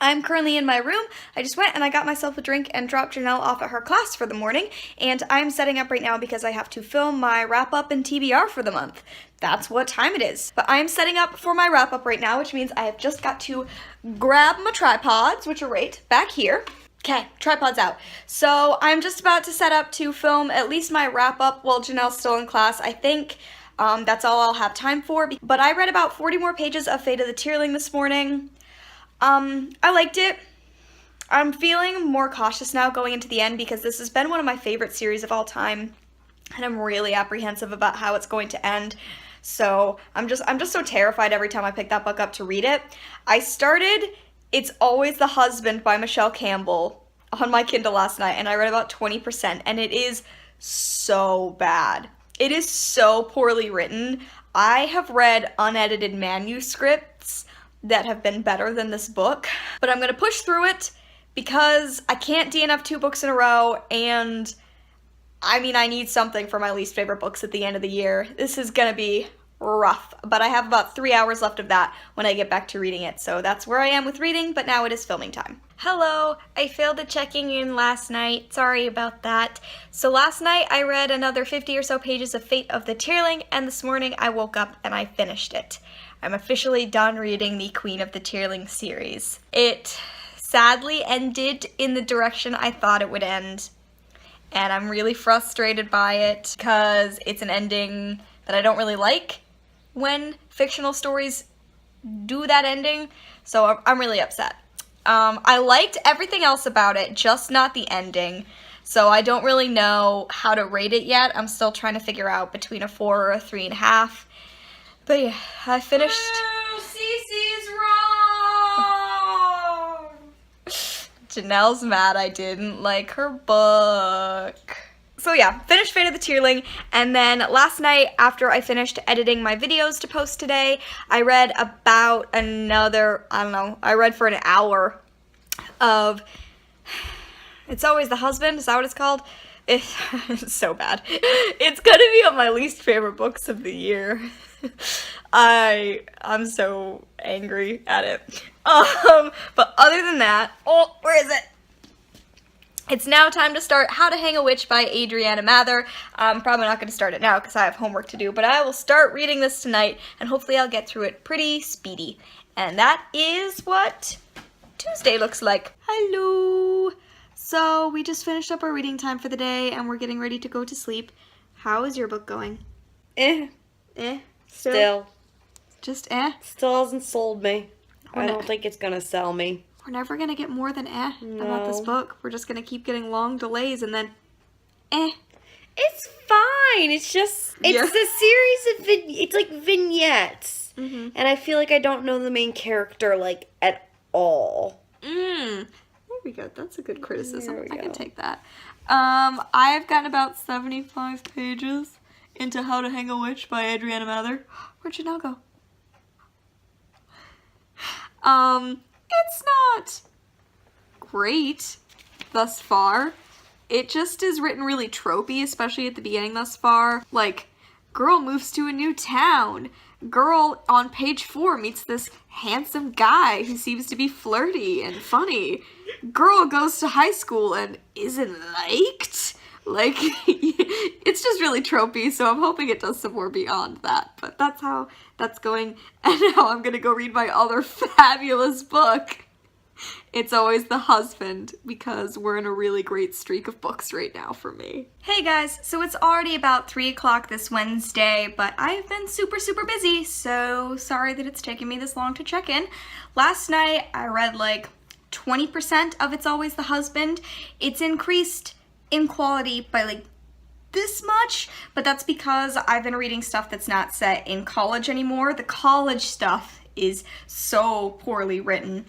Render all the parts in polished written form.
I'm currently in my room. I just went and I got myself a drink and dropped Janelle off at her class for the morning, and I'm setting up right now because I have to film my wrap-up and TBR for the month. That's what time it is. But I'm setting up for my wrap-up right now, which means I have just got to grab my tripods, which are right back here. Okay, tripod's out. So I'm just about to set up to film at least my wrap-up while Janelle's still in class. I think that's all I'll have time for. But I read about 40 more pages of Fate of the Tearling this morning. I liked it. I'm feeling more cautious now going into the end because this has been one of my favorite series of all time, and I'm really apprehensive about how it's going to end. So I'm just so terrified every time I pick that book up to read it. I started It's Always the Husband by Michelle Campbell on my Kindle last night, and I read about 20%, and it is so bad. It is so poorly written. I have read unedited manuscripts that have been better than this book, but I'm gonna push through it because I can't DNF 2 books in a row, and I mean, I need something for my least favorite books at the end of the year. This is gonna be rough, but I have about 3 hours left of that when I get back to reading it, so that's where I am with reading, but now it is filming time. Hello, I failed at checking in last night. Sorry about that. So last night I read another 50 or so pages of Fate of the Tearling, and this morning I woke up and I finished it. I'm officially done reading the Queen of the Tearling series. It sadly ended in the direction I thought it would end, and I'm really frustrated by it because it's an ending that I don't really like when fictional stories do that ending, so I'm really upset. I liked everything else about it, just not the ending, so I don't really know how to rate it yet. I'm still trying to figure out between a 4 or a 3.5. But yeah, I finished. Oh, Cece's wrong! Janelle's mad I didn't like her book. So yeah, finished Fate of the Tearling, and then last night after I finished editing my videos to post today, I read about another, I read for an hour of It's Always the Husband, is that what it's called? It's so bad. It's gonna be on my least favorite books of the year. I'm so angry at it. But other than that, oh, where is it? It's now time to start How to Hang a Witch by Adriana Mather. I'm probably not going to start it now because I have homework to do, but I will start reading this tonight, and hopefully I'll get through it pretty speedy. And that is what Tuesday looks like. Hello! So we just finished up our reading time for the day, and we're getting ready to go to sleep. How is your book going? Still. Just Still hasn't sold me. We're I not- don't think it's gonna sell me. We're never gonna get more than about this No. book. We're just gonna keep getting long delays and then It's fine. It's just, it's Yeah. a series of, it's like vignettes. Mm-hmm. And I feel like I don't know the main character, like, at all. There we go. That's a good criticism. There we I can go. take that. I've gotten about 75 pages into How to Hang a Witch by Adriana Mather. Where'd Janelle go? It's not great thus far. It just is written really tropey, especially at the beginning thus far. Like, girl moves to a new town. Girl on page 4 meets this handsome guy who seems to be flirty and funny. Girl goes to high school and isn't liked. Like, it's just really tropey, so I'm hoping it does some more beyond that. But that's how that's going. And now I'm gonna go read my other fabulous book. It's Always the Husband, because we're in a really great streak of books right now for me. Hey guys, so it's already about 3 o'clock this Wednesday, but I've been super busy, so sorry that it's taken me this long to check in. Last night I read like 20% of It's Always the Husband. It's increased in quality by like this much, but that's because I've been reading stuff that's not set in college anymore. The college stuff is so poorly written.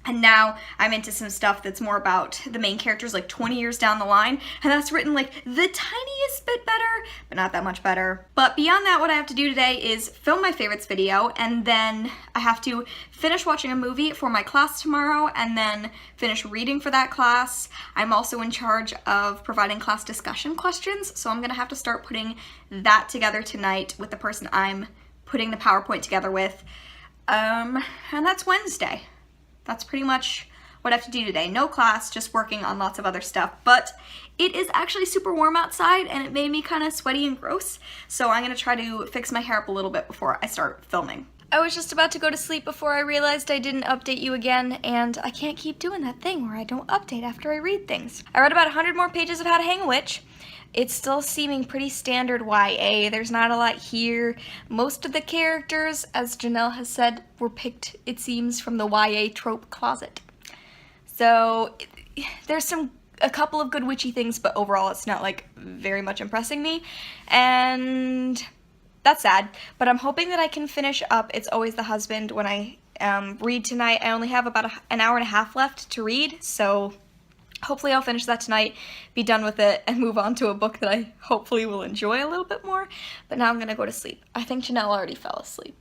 And now I'm into some stuff that's more about the main characters like 20 years down the line, and that's written like the tiniest bit better, but not that much better. But beyond that, what I have to do today is film my favorites video, and then I have to finish watching a movie for my class tomorrow, and then finish reading for that class. I'm also in charge of providing class discussion questions, so I'm gonna have to start putting that together tonight with the person I'm putting the PowerPoint together with. And that's Wednesday. That's pretty much what I have to do today. No class, just working on lots of other stuff. But it is actually super warm outside and it made me kind of sweaty and gross. So I'm gonna try to fix my hair up a little bit before I start filming. I was just about to go to sleep before I realized I didn't update you again, and I can't keep doing that thing where I don't update after I read things. I read about 100 more pages of How to Hang a Witch. It's still seeming pretty standard YA. There's not a lot here. Most of the characters, as Janelle has said, were picked, it seems, from the YA trope closet. So there's a couple of good witchy things, but overall it's not like very much impressing me. And that's sad, but I'm hoping that I can finish up It's Always the Husband when I read tonight. I only have about an hour and a half left to read, so hopefully I'll finish that tonight, be done with it, and move on to a book that I hopefully will enjoy a little bit more. But now I'm gonna go to sleep. I think Janelle already fell asleep.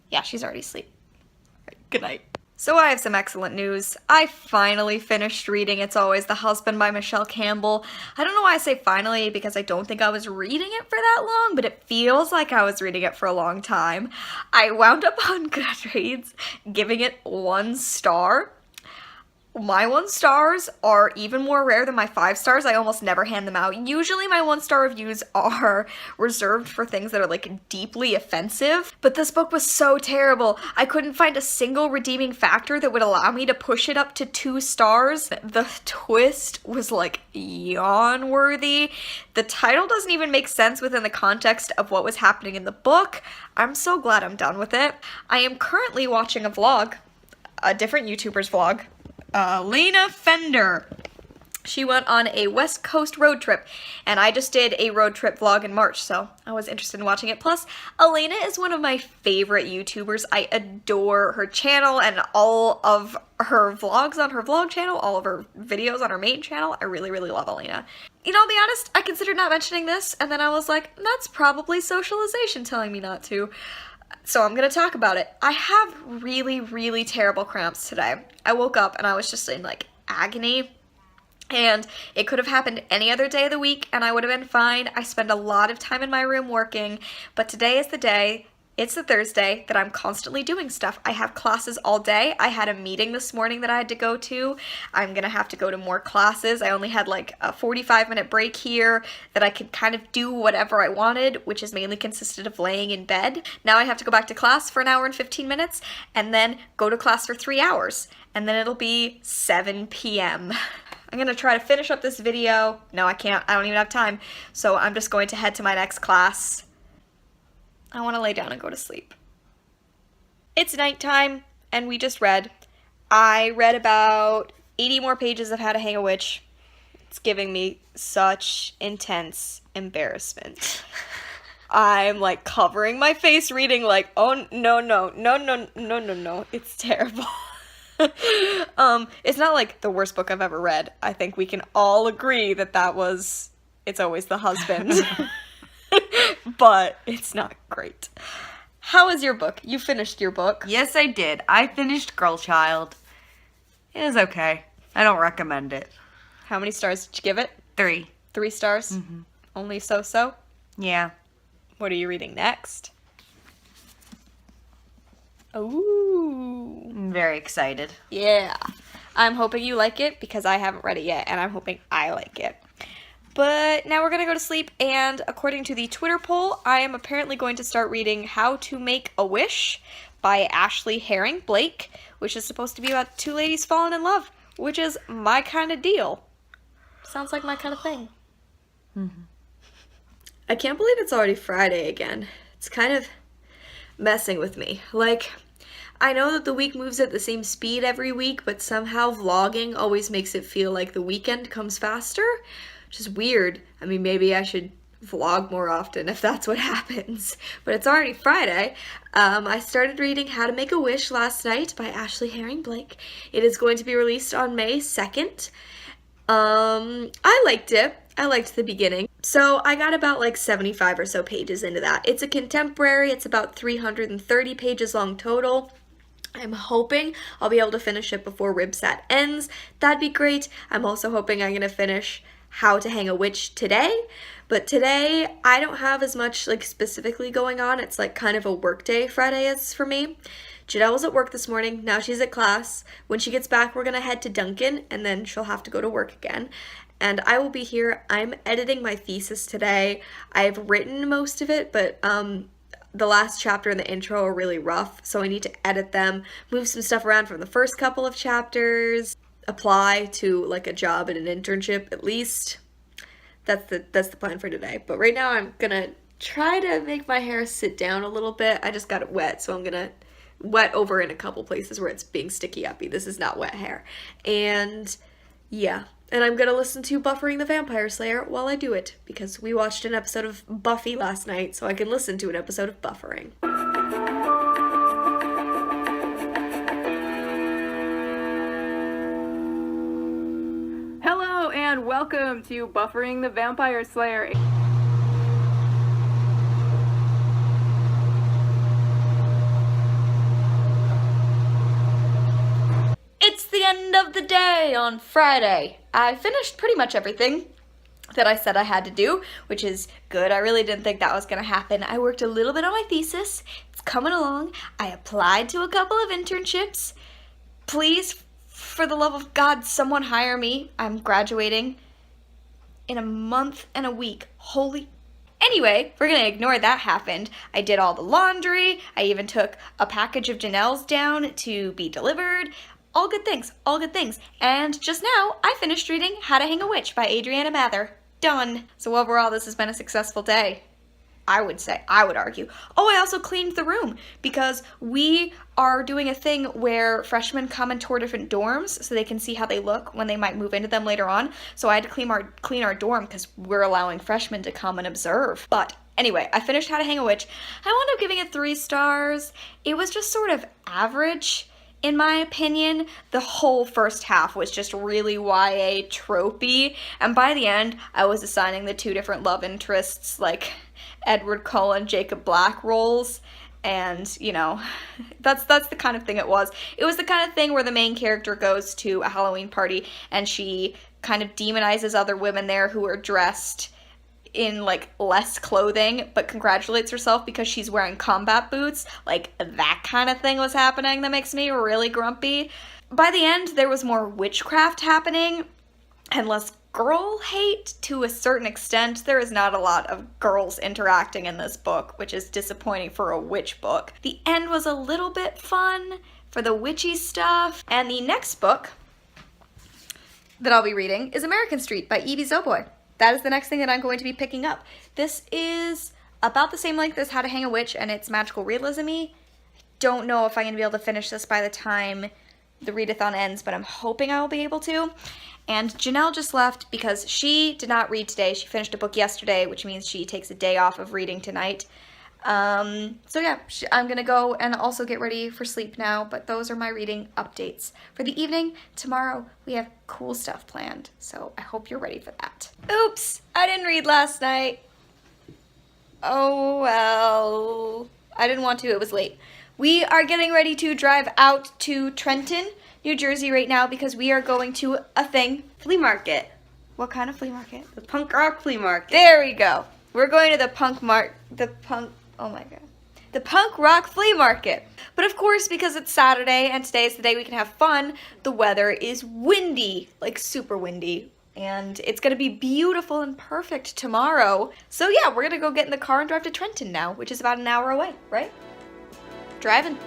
Yeah, she's already asleep. All right, good night. So I have some excellent news. I finally finished reading It's Always the Husband by Michelle Campbell. I don't know why I say finally, because I don't think I was reading it for that long, but it feels like I was reading it for a long time. I wound up on Goodreads giving it 1 star. My 1 stars are even more rare than my 5 stars. I almost never hand them out. Usually my 1-star reviews are reserved for things that are like deeply offensive, but this book was so terrible. I couldn't find a single redeeming factor that would allow me to push it up to 2 stars. The twist was like yawn worthy. The title doesn't even make sense within the context of what was happening in the book. I'm so glad I'm done with it. I am currently watching a vlog, a different YouTuber's vlog. Lena Fender. She went on a West Coast road trip, and I just did a road trip vlog in March, so I was interested in watching it. Plus, Elena is one of my favorite YouTubers. I adore her channel and all of her vlogs on her vlog channel, all of her videos on her main channel. I really, really love Elena. You know, I'll be honest, I considered not mentioning this, and then I was like, that's probably socialization telling me not to. So I'm gonna talk about it. I have really, really terrible cramps today. I woke up and I was just in like agony, and it could have happened any other day of the week and I would have been fine. I spend a lot of time in my room working, but today is the day. It's the Thursday that I'm constantly doing stuff. I have classes all day. I had a meeting this morning that I had to go to. I'm gonna have to go to more classes. I only had like a 45-minute break here that I could kind of do whatever I wanted, which is mainly consisted of laying in bed. Now I have to go back to class for an hour and 15 minutes and then go to class for 3 hours. And then it'll be 7 p.m. I'm gonna try to finish up this video. No, I can't. I don't even have time. So I'm just going to head to my next class. I want to lay down and go to sleep. It's nighttime, and we just read. I read about 80 more pages of How to Hang a Witch. It's giving me such intense embarrassment. I'm like covering my face reading like, oh no. It's terrible. It's not like the worst book I've ever read. I think we can all agree that that was It's Always the Husband. But it's not great. How is your book? You finished your book. Yes, I did. I finished Girl Child. It was okay. I don't recommend it. How many stars did you give it? 3. 3 stars? Mm-hmm. Only so-so? Yeah. What are you reading next? Ooh. I'm very excited. Yeah. I'm hoping you like it because I haven't read it yet, and I'm hoping I like it. But now we're going to go to sleep, and according to the Twitter poll, I am apparently going to start reading How to Make a Wish by Ashley Herring Blake, which is supposed to be about 2 ladies falling in love, which is my kind of deal. Sounds like my kind of thing. Mm-hmm. I can't believe it's already Friday again. It's kind of messing with me. Like, I know that the week moves at the same speed every week, but somehow vlogging always makes it feel like the weekend comes faster. Which is weird. I mean, maybe I should vlog more often if that's what happens. But it's already Friday. I started reading How to Make a Wish last night by Ashley Herring Blake. It is going to be released on May 2nd. I liked it. I liked the beginning. So I got about like 75 or so pages into that. It's a contemporary. It's about 330 pages long total. I'm hoping I'll be able to finish it before RYBSAT ends. That'd be great. I'm also hoping I'm going to finish How to Hang a Witch today, but today I don't have as much like specifically going on. It's like kind of a work day Friday is for me. Janelle was at work this morning. Now she's at class. When she gets back, we're going to head to Dunkin', and then she'll have to go to work again. And I will be here. I'm editing my thesis today. I've written most of it, but the last chapter and the intro are really rough, so I need to edit them, move some stuff around from the first couple of chapters, apply to like a job and an internship at least. That's the plan for today. But right now I'm gonna try to make my hair sit down a little bit. I just got it wet, so I'm gonna wet over in a couple places where it's being sticky uppy. This is not wet hair. And yeah. And I'm gonna listen to Buffering the Vampire Slayer while I do it, because we watched an episode of Buffy last night, so I can listen to an episode of Buffering. Hello and welcome to Buffering the Vampire Slayer. It's the end of the day on Friday. I finished pretty much everything that I said I had to do, which is good. I really didn't think that was going to happen. I worked a little bit on my thesis. It's coming along. I applied to a couple of internships. Please, for the love of God, someone hire me. I'm graduating in a month and a week. Holy... Anyway, we're gonna ignore that happened. I did all the laundry. I even took a package of Janelle's down to be delivered. All good things, all good things. And just now, I finished reading How to Hang a Witch by Adriana Mather. Done. So overall, this has been a successful day. I would argue. Oh, I also cleaned the room because we are doing a thing where freshmen come and tour different dorms so they can see how they look when they might move into them later on. So I had to clean our dorm because we're allowing freshmen to come and observe. But anyway, I finished How to Hang a Witch. I wound up giving it 3 stars. It was just sort of average. In my opinion, the whole first half was just really YA tropey, and by the end, I was assigning the 2 different love interests, like Edward Cullen, Jacob Black roles, and, you know, that's the kind of thing it was. It was the kind of thing where the main character goes to a Halloween party, and she kind of demonizes other women there who are dressed in like less clothing, but congratulates herself because she's wearing combat boots. Like that kind of thing was happening that makes me really grumpy. By the end, there was more witchcraft happening and less girl hate to a certain extent. There is not a lot of girls interacting in this book, which is disappointing for a witch book. The end was a little bit fun for the witchy stuff. And the next book that I'll be reading is American Street by E.B. Zoboy. That is the next thing that I'm going to be picking up. This is about the same length as How to Hang a Witch, and it's magical realism-y. I don't know if I'm going to be able to finish this by the time the readathon ends, but I'm hoping I will be able to. And Janelle just left because she did not read today. She finished a book yesterday, which means she takes a day off of reading tonight. So yeah, I'm gonna go and also get ready for sleep now, but those are my reading updates. For the evening, tomorrow, we have cool stuff planned, so I hope you're ready for that. Oops, I didn't read last night. Oh well, I didn't want to, it was late. We are getting ready to drive out to Trenton, New Jersey right now because we are going to a thing. Flea market. What kind of flea market? The punk rock flea market. There we go. We're going to the punk rock flea market. But of course, because it's Saturday and today is the day we can have fun, the weather is windy, like super windy. And it's gonna be beautiful and perfect tomorrow. So yeah, we're gonna go get in the car and drive to Trenton now, which is about an hour away, right? Driving.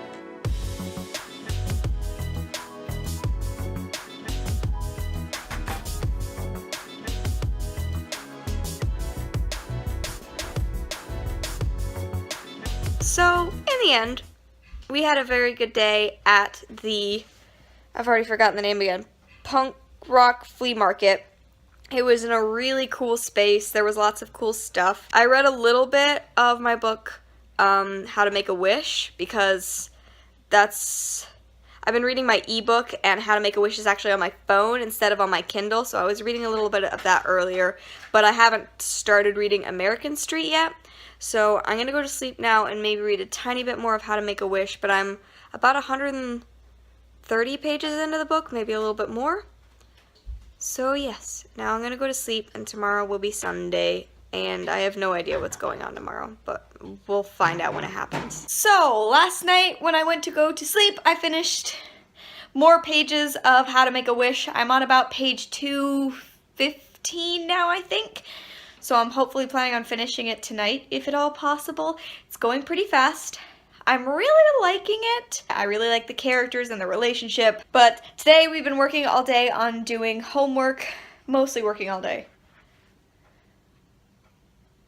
So, in the end, we had a very good day at the, I've already forgotten the name again, punk rock flea market. It was in a really cool space. There was lots of cool stuff. I read a little bit of my book, How to Make a Wish, because I've been reading my ebook, and How to Make a Wish is actually on my phone instead of on my Kindle, so I was reading a little bit of that earlier, but I haven't started reading American Street yet. So I'm going to go to sleep now and maybe read a tiny bit more of How to Make a Wish, but I'm about 130 pages into the book, maybe a little bit more. So yes, now I'm going to go to sleep, and tomorrow will be Sunday, and I have no idea what's going on tomorrow, but we'll find out when it happens. So, last night when I went to go to sleep, I finished more pages of How to Make a Wish. I'm on about page 215 now, I think. So I'm hopefully planning on finishing it tonight, if at all possible. It's going pretty fast. I'm really liking it. I really like the characters and the relationship, but today we've been working all day on doing homework, mostly working all day.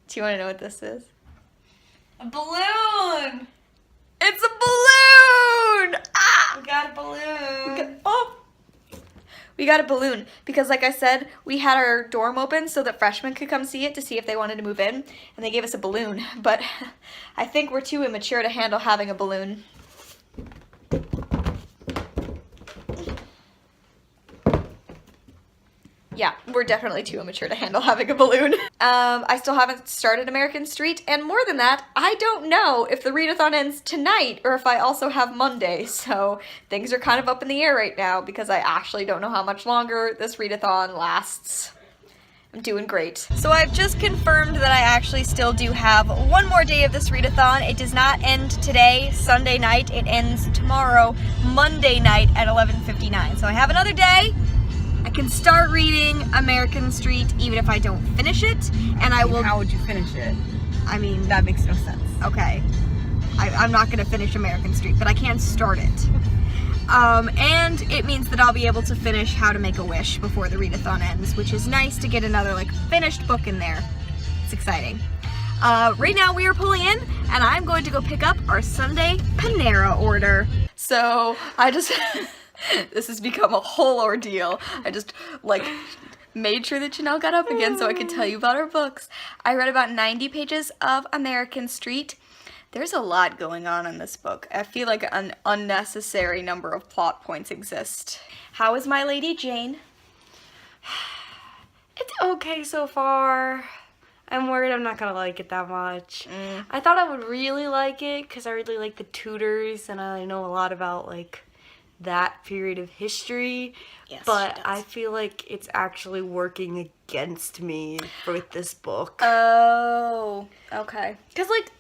Do you want to know what this is? A balloon! It's a balloon! Ah! We got a balloon. We got a balloon because, like I said, we had our dorm open so that freshmen could come see it to see if they wanted to move in, and they gave us a balloon, but I think we're too immature to handle having a balloon. Yeah, we're definitely too immature to handle having a balloon. I still haven't started American Street, and more than that, I don't know if the readathon ends tonight or if I also have Monday, so things are kind of up in the air right now because I actually don't know how much longer this readathon lasts. I'm doing great. So I've just confirmed that I actually still do have one more day of this readathon. It does not end today, Sunday night. It ends tomorrow, Monday night at 11:59. So I have another day. I can start reading American Street even if I don't finish it, and I will... How would you finish it? I mean... That makes no sense. Okay. I'm not going to finish American Street, but I can start it. And it means that I'll be able to finish How to Make a Wish before the readathon ends, which is nice to get another, like, finished book in there. It's exciting. Right now we are pulling in, and I'm going to go pick up our Sunday Panera order. So, I just... This has become a whole ordeal. I just, like, made sure that Janelle got up again so I could tell you about her books. I read about 90 pages of American Street. There's a lot going on in this book. I feel like an unnecessary number of plot points exist. How is My Lady Jane? It's okay so far. I'm worried I'm not gonna like it that much. I thought I would really like it because I really like the Tudors and I know a lot about, like, that period of history, Yes, but I feel like it's actually working against me with this book. Oh, okay. Because, like,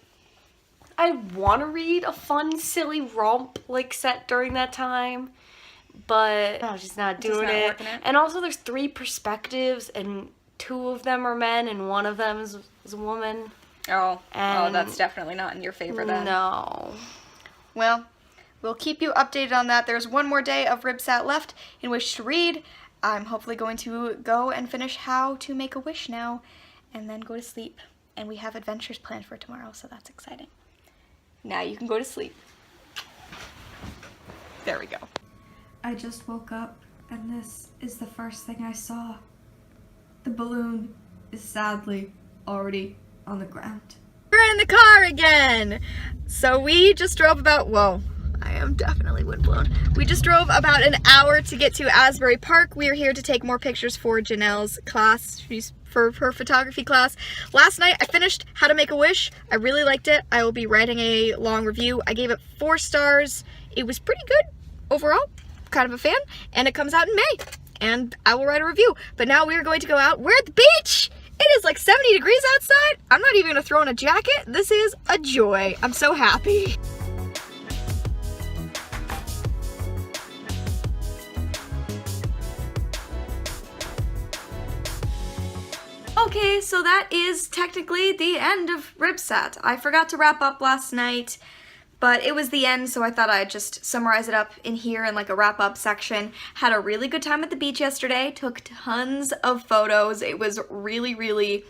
I want to read a fun, silly romp, like, set during that time, but I'm just not doing not it. working it. And also, there's 3 perspectives, and 2 of them are men, and 1 of them is a woman. Oh, And that's definitely not in your favor then. No. Well, we'll keep you updated on that. There's one more day of RYBSAT left in which to read. I'm hopefully going to go and finish How to Make a Wish now and then go to sleep. And we have adventures planned for tomorrow, so that's exciting. Now you can go to sleep. There we go. I just woke up and this is the first thing I saw. The balloon is sadly already on the ground. We're in the car again! So we just drove about, whoa. I am definitely windblown. We just drove about an hour to get to Asbury Park. We are here to take more pictures for Janelle's class. She's for her photography class. Last night I finished How to Make a Wish. I really liked it. I will be writing a long review. I gave it 4 stars. It was pretty good overall. Kind of a fan. And it comes out in May. And I will write a review. But now we are going to go out. We're at the beach! It is like 70 degrees outside. I'm not even going to throw on a jacket. This is a joy. I'm so happy. Okay, so that is technically the end of RYBSAT. I forgot to wrap up last night, but it was the end, so I thought I'd just summarize it up in here in like a wrap-up section. Had a really good time at the beach yesterday, took tons of photos. It was really, really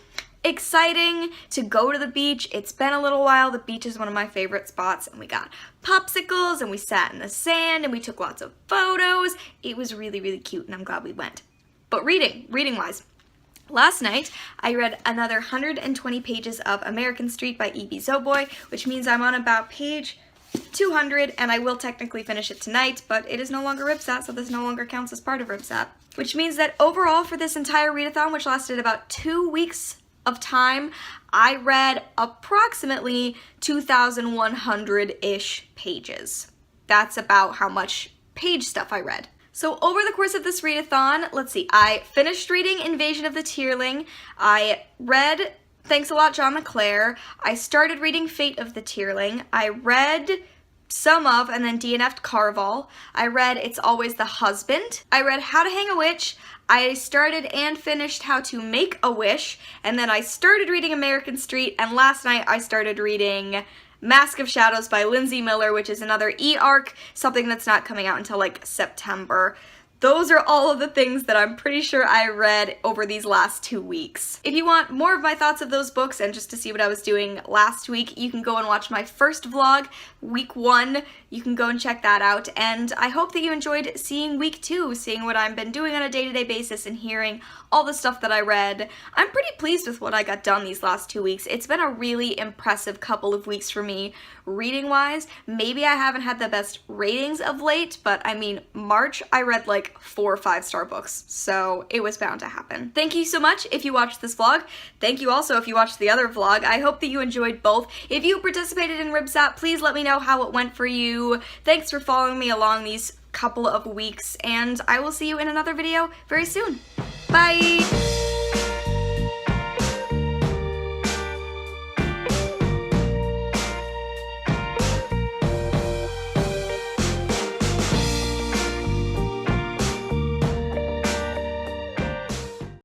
exciting to go to the beach. It's been a little while. The beach is one of my favorite spots, and we got popsicles, and we sat in the sand, and we took lots of photos. It was really, really cute, and I'm glad we went. But reading-wise, last night, I read another 120 pages of American Street by E.B. Zoboy, which means I'm on about page 200, and I will technically finish it tonight, but it is no longer RYBSAT, so this no longer counts as part of RYBSAT. Which means that overall for this entire readathon, which lasted about 2 weeks of time, I read approximately 2,100-ish pages. That's about how much page stuff I read. So over the course of this readathon, let's see, I finished reading Invasion of the Tierling. I read Thanks a lot, John LeClaire. I started reading Fate of the Tearling. I read some of and then DNF'd Carval. I read It's Always the Husband. I read How to Hang a Witch. I started and finished How to Make a Wish, and then I started reading American Street, and last night I started reading Mask of Shadows by Lindsay Miller, which is another e-arc, something that's not coming out until like September. Those are all of the things that I'm pretty sure I read over these last 2 weeks. If you want more of my thoughts of those books and just to see what I was doing last week, you can go and watch my first vlog, week 1. You can go and check that out, and I hope that you enjoyed seeing week 2, seeing what I've been doing on a day-to-day basis and hearing all the stuff that I read. I'm pretty pleased with what I got done these last 2 weeks. It's been a really impressive couple of weeks for me reading-wise. Maybe I haven't had the best ratings of late, but I mean, March I read like 4 5-star books, so it was bound to happen. Thank you so much if you watched this vlog. Thank you also if you watched the other vlog. I hope that you enjoyed both. If you participated in RYBSAT, please let me know how it went for you. Thanks for following me along these couple of weeks, and I will see you in another video very soon. Bye!